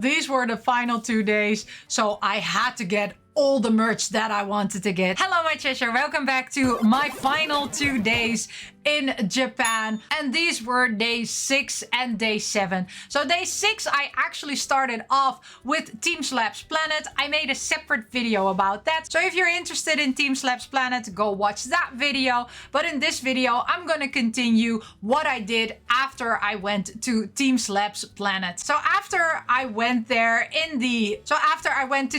These were the final 2 days, so I had to get all the merch that I wanted to get. Hello my treasure, welcome back to my final 2 days in Japan, and these were day 6 and day 7. So day 6 I actually started off with Team Slabs Planet. I made a separate video about that, so if you're interested in Team Slabs Planet, go watch that video. But in this video I'm gonna continue what I did after I went to Team Slabs Planet. So after I went to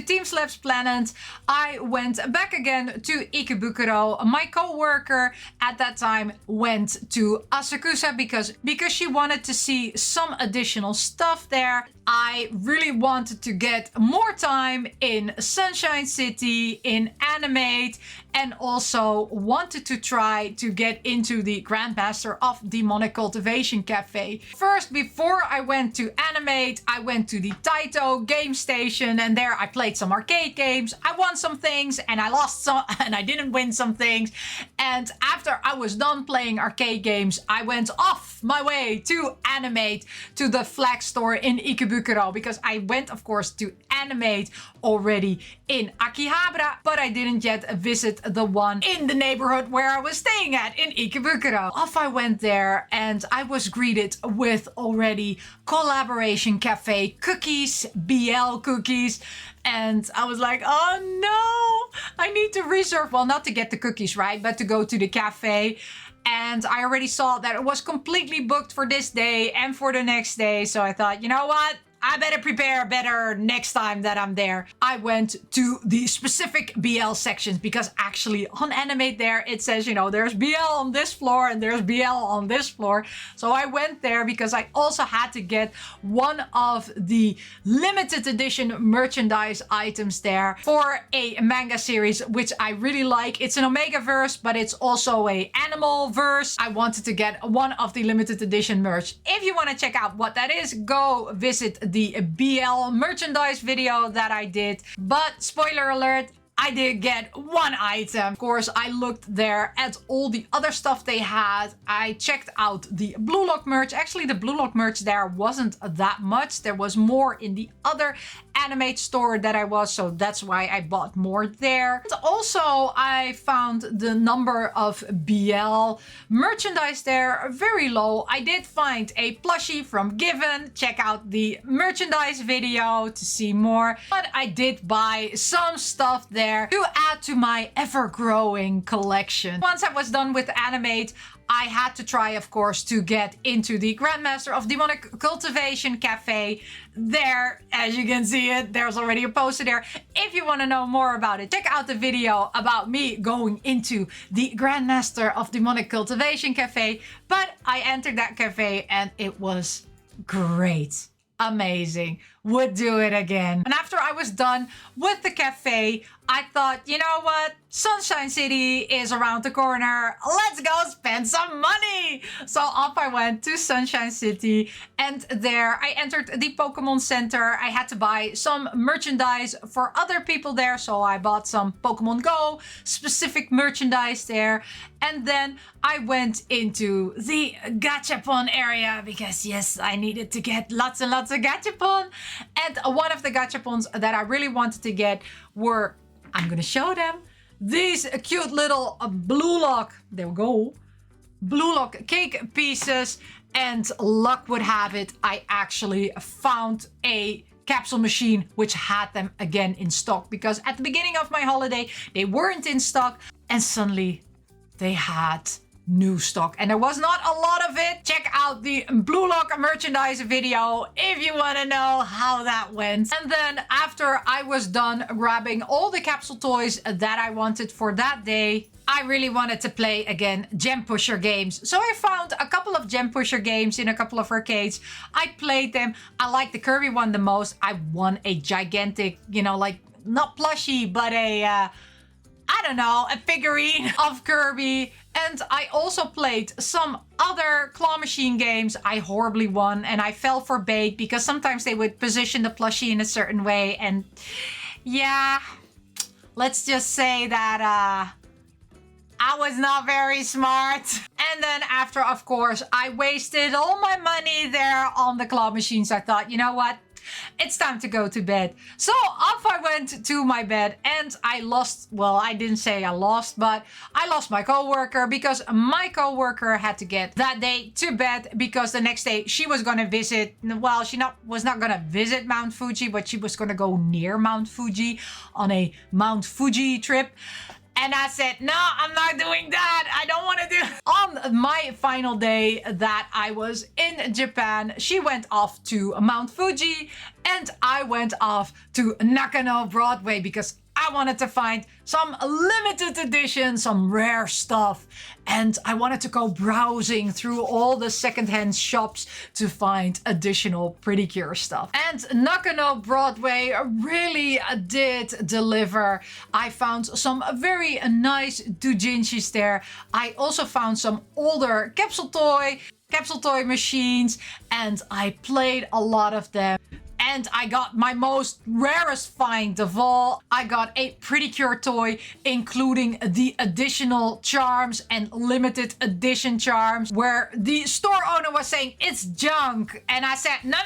Team Slabs Planet, I went back again to Ikebukero. My co-worker at that time went to Asakusa because she wanted to see some additional stuff there. I really wanted to get more time in Sunshine City, in Animate, and also wanted to try to get into the Grandmaster of Demonic Cultivation Cafe. First, before I went to Animate, I went to the Taito game station, and there I played some arcade games. I won some things and I lost some, and I didn't win some things. And after I was done playing arcade games, I went off my way to Animate, to the flag store in Ikebukero, because I went, of course, to Animate already in Akihabara, but I didn't yet visit the one in the neighborhood where I was staying at in Ikebukero. Off I went there, and I was greeted with already Collaboration Cafe cookies, BL cookies, and I was like, oh no, I need to reserve, well, not to get the cookies, right, but to go to the cafe. And I already saw that it was completely booked for this day and for the next day. So I thought, you know what? I better prepare better next time that I'm there. I went to the specific BL sections because actually on Animate there, it says, you know, there's BL on this floor and there's BL on this floor. So I went there because I also had to get one of the limited edition merchandise items there for a manga series, which I really like. It's an Omega verse, but it's also a animal verse. I wanted to get one of the limited edition merch. If you want to check out what that is, go visit the BL merchandise video that I did. But spoiler alert, I did get one item. Of course, I looked there at all the other stuff they had. I checked out the Blue Lock merch. Actually, the Blue Lock merch there wasn't that much. There was more in the other Animate store that I was, so that's why I bought more there. And also, I found the number of BL merchandise there very low. I did find a plushie from Given. Check out the merchandise video to see more. But I did buy some stuff there to add to my ever-growing collection. Once I was done with Animate, I had to try, of course, to get into the Grandmaster of Demonic Cultivation Cafe. There, as you can see it, there's already a poster there. If you want to know more about it, check out the video about me going into the Grandmaster of Demonic Cultivation Cafe. But I entered that cafe and it was great. Amazing. Would do it again. And after I was done with the cafe, I thought, you know what? Sunshine City is around the corner. Let's go spend some money. So off I went to Sunshine City, and there I entered the Pokemon Center. I had to buy some merchandise for other people there. So I bought some Pokemon Go specific merchandise there. And then I went into the Gachapon area because yes, I needed to get lots and lots of Gachapon. And one of the Gachapons that I really wanted to get were, I'm gonna show them, these cute little Blue Lock, there we go, Blue Lock cake pieces. And luck would have it, I actually found a capsule machine which had them again in stock, because at the beginning of my holiday they weren't in stock, and suddenly they had new stock, and there was not a lot of it. Check out the Blue Lock merchandise video if you want to know how that went. And then after I was done grabbing all the capsule toys that I wanted for that day, I really wanted to play again Gem Pusher games. So I found a couple of Gem Pusher games in a couple of arcades. I played them. I like the Kirby one the most. I won a gigantic, you know, like not plushie, but a I don't know, a figurine of Kirby. And I also played some other claw machine games. I horribly won, and I fell for bait because sometimes they would position the plushie in a certain way. And yeah, let's just say that I was not very smart. And then after, of course, I wasted all my money there on the claw machines. I thought, you know what? It's time to go to bed. So off I went to my bed and I lost, well, I didn't say I lost, but I lost my coworker because my coworker had to get that day to bed because the next day she was gonna visit, well, was not gonna visit Mount Fuji, but she was gonna go near Mount Fuji on a Mount Fuji trip. And I said, no, I'm not doing that. I don't want to do it. On my final day that I was in Japan, she went off to Mount Fuji and I went off to Nagano Broadway because I wanted to find some limited edition, some rare stuff. And I wanted to go browsing through all the secondhand shops to find additional pretty cure stuff. And Nagano Broadway really did deliver. I found some very nice doujinshis there. I also found some older capsule toy machines, and I played a lot of them. And I got my most rarest find of all. I got a pretty cure toy, including the additional charms and limited edition charms, where the store owner was saying it's junk. And I said, no,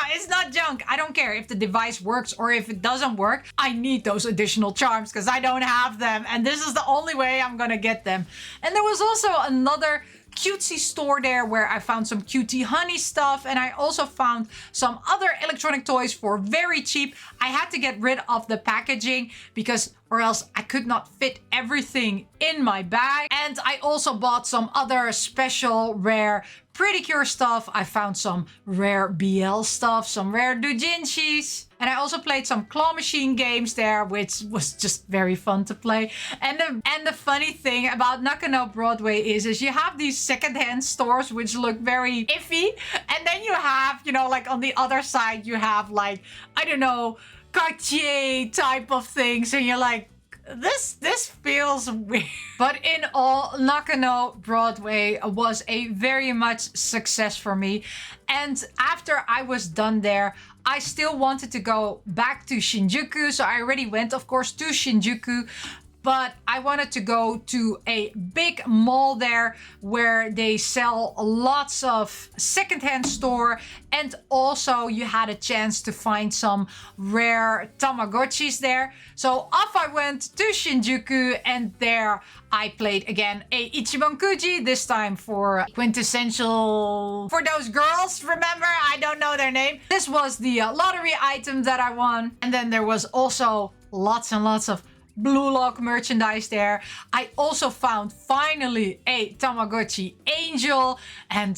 it's not junk. I don't care if the device works or if it doesn't work. I need those additional charms because I don't have them. And this is the only way I'm gonna get them. And there was also another cutesy store there where I found some cutie honey stuff, and I also found some other electronic toys for very cheap. I had to get rid of the packaging because or else I could not fit everything in my bag. And I also bought some other special rare pretty cure stuff. I found some rare BL stuff, some rare doujinshis. And I also played some claw machine games there, which was just very fun to play. And the funny thing about Nagano Broadway is you have these secondhand stores which look very iffy. And then you have, you know, like on the other side, you have like, I don't know, Cartier type of things. And you're like, this feels weird. But in all, Nagano Broadway was a very much success for me. And after I was done there, I still wanted to go back to Shinjuku. So I already went, of course, to Shinjuku. But I wanted to go to a big mall there where they sell lots of secondhand store. And also you had a chance to find some rare Tamagotchis there. So off I went to Shinjuku, and there I played again a Ichiban Kuji, this time for quintessential, for those girls, remember? I don't know their name. This was the lottery item that I won. And then there was also lots and lots of Blue Lock merchandise there. I also found finally a Tamagotchi Angel, and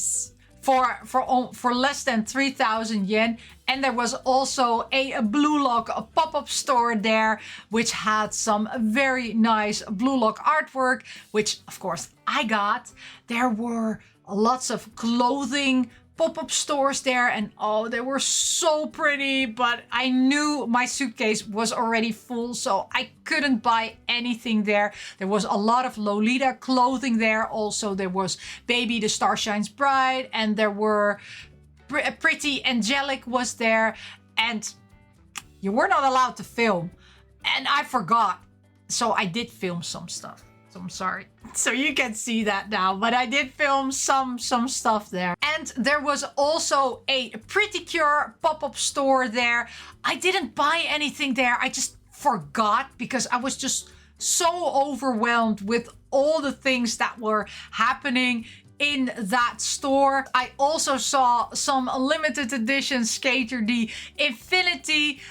for less than 3,000 yen. And there was also a Blue Lock pop-up store there, which had some very nice Blue Lock artwork, which of course I got. There were lots of clothing pop-up stores there, and oh, they were so pretty, but I knew my suitcase was already full, so I couldn't buy anything there. There was a lot of Lolita clothing there. Also, there was Baby the Star Shines Bright, and there were Pretty Angelic was there, and you were not allowed to film. And I forgot, so I did film some stuff. I'm sorry. So you can see that now, but I did film some stuff there. And there was also a Pretty Cure pop-up store there. I didn't buy anything there. I just forgot because I was just so overwhelmed with all the things that were happening in that store. I also saw some limited edition Skater D Infinity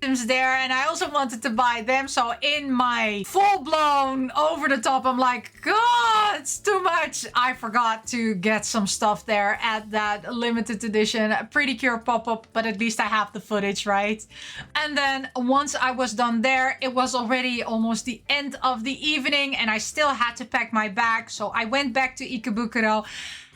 items there, and I also wanted to buy them. So in my full-blown over the top, I'm like, God, it's too much. I forgot to get some stuff there at that limited edition Pretty Cure pop-up, but at least I have the footage, right? And then once I was done there, it was already almost the end of the evening, and I still had to pack my bag. So I went back to Ikebukero.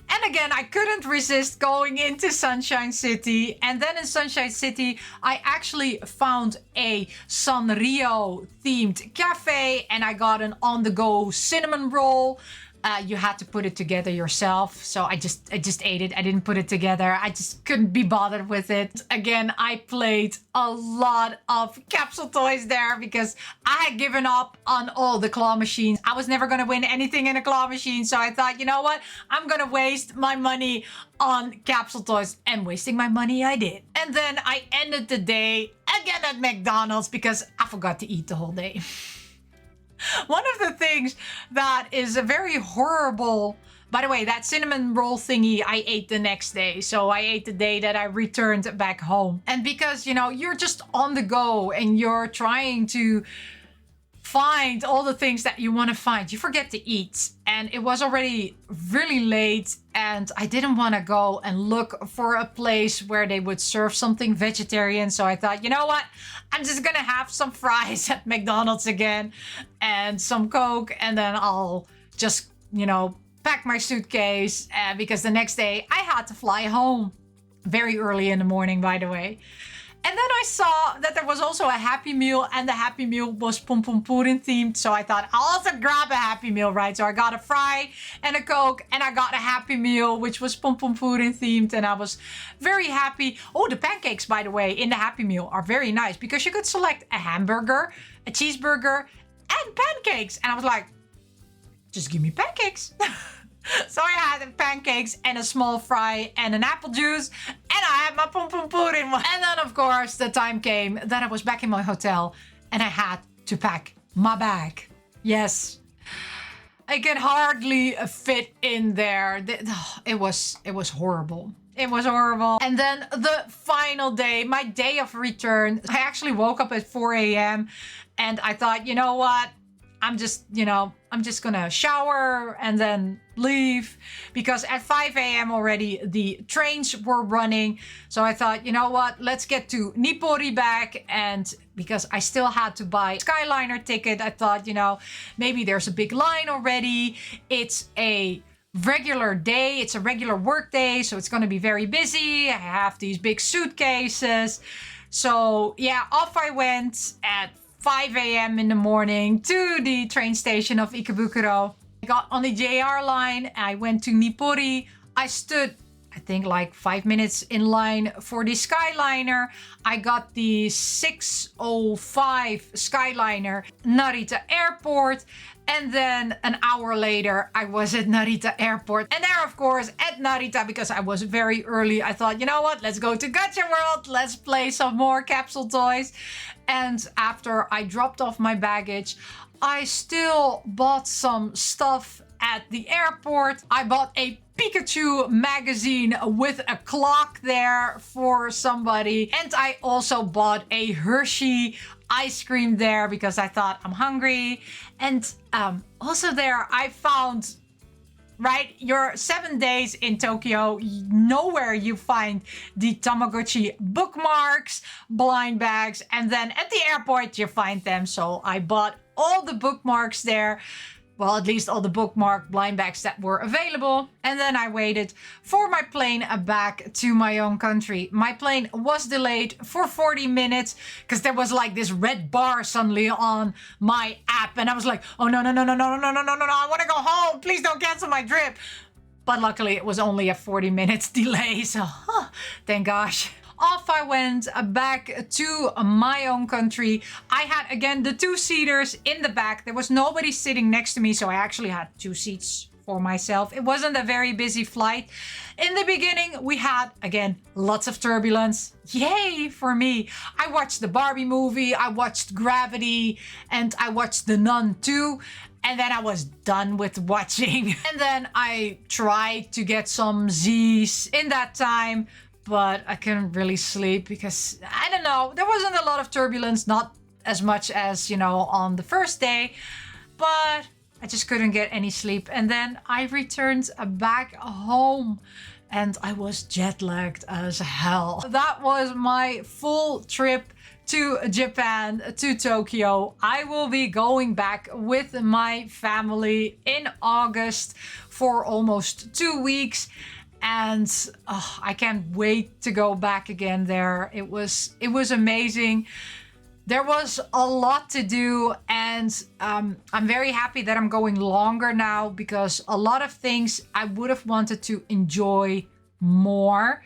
And again, I couldn't resist going into Sunshine City. And then in Sunshine City, I actually found a Sanrio themed cafe, and I got an on-the-go cinnamon roll. you had to put it together yourself. So I just ate it. I didn't put it together. I just couldn't be bothered with it. Again, I played a lot of capsule toys there because I had given up on all the claw machines. I was never going to win anything in a claw machine. So I thought, you know what? I'm going to waste my money on capsule toys, and wasting my money I did. And then I ended the day again at McDonald's because I forgot to eat the whole day. One of the things that is a very horrible, by the way, that cinnamon roll thingy I ate the next day. So I ate the day that I returned back home. And because, you know, you're just on the go and you're trying to find all the things that you want to find, you forget to eat. And it was already really late and I didn't want to go and look for a place where they would serve something vegetarian. So I thought, you know what? I'm just gonna have some fries at McDonald's again and some Coke, and then I'll just, you know, pack my suitcase because the next day I had to fly home very early in the morning, by the way. And then I saw that there was also a Happy Meal, and the Happy Meal was Pom Pom Pudding themed. So I thought I'll also grab a Happy Meal, right? So I got a fry and a Coke, and I got a Happy Meal, which was Pom Pom Pudding themed. And I was very happy. Oh, the pancakes, by the way, in the Happy Meal are very nice because you could select a hamburger, a cheeseburger, and pancakes. And I was like, just give me pancakes. So I had pancakes and a small fry and an apple juice, and I had my pom pom pudding. And then, of course, the time came that I was back in my hotel and I had to pack my bag. Yes, I could hardly fit in there. It was horrible. It was horrible. And then the final day, my day of return, I actually woke up at 4 a.m. and I thought, you know what? I'm just gonna shower and then leave, because at 5 a.m. already the trains were running. So I thought, you know what, let's get to Nippori back. And because I still had to buy a Skyliner ticket, I thought, you know, maybe there's a big line already. It's a regular day, it's a regular work day, so it's gonna be very busy. I have these big suitcases. So yeah, off I went at 5 a.m. in the morning to the train station of Ikebukero. I got on the JR line. I went to Nippori. I stood, I think, like 5 minutes in line for the Skyliner. I got the 6:05 Skyliner, Narita Airport. And then an hour later, I was at Narita Airport. And there, of course, at Narita, because I was very early, I thought, you know what? Let's go to Gacha World. Let's play some more capsule toys. And after I dropped off my baggage, I still bought some stuff at the airport. I bought a Pikachu magazine with a clock there for somebody. And I also bought a Hershey ice cream there because I thought I'm hungry. And also there I found, right, your 7 days in Tokyo, nowhere you find the Tamagotchi bookmarks, blind bags, and then at the airport you find them. So I bought all the bookmarks there. Well, at least all the bookmark blind bags that were available. And then I waited for my plane back to my own country. My plane was delayed for 40 minutes because there was like this red bar suddenly on my app. And I was like, oh, no, no, no, no, no, no, no, no, no, no. I want to go home. Please don't cancel my trip. But luckily it was only a 40 minutes delay. So thank gosh. Off I went back to my own country. I had, again, the 2-seaters in the back. There was nobody sitting next to me, so I actually had 2 seats for myself. It wasn't a very busy flight. In the beginning, we had, again, lots of turbulence. Yay for me. I watched the Barbie movie, I watched Gravity, and I watched The Nun too. And then I was done with watching. And then I tried to get some Z's in that time, but I couldn't really sleep because, I don't know, there wasn't a lot of turbulence, not as much as, you know, on the first day, but I just couldn't get any sleep. And then I returned back home and I was jet lagged as hell. That was my full trip to Japan, to Tokyo. I will be going back with my family in August for almost 2 weeks. And I can't wait to go back again there. It was amazing. There was a lot to do, and I'm very happy that I'm going longer now, because a lot of things I would have wanted to enjoy more.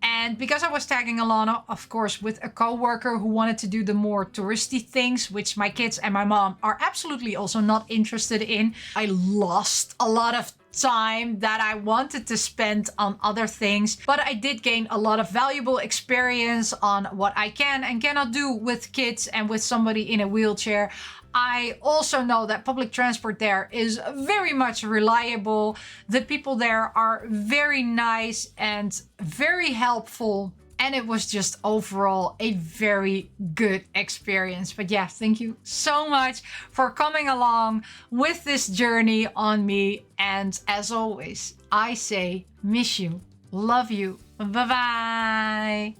And because I was tagging along, of course, with a co-worker who wanted to do the more touristy things, which my kids and my mom are absolutely also not interested in, I lost a lot of time that I wanted to spend on other things. But I did gain a lot of valuable experience on what I can and cannot do with kids and with somebody in a wheelchair. I also know that public transport there is very much reliable. The people there are very nice and very helpful. And it was just overall a very good experience. But yeah, thank you so much for coming along with this journey on me. And as always, I say, miss you, love you, bye-bye.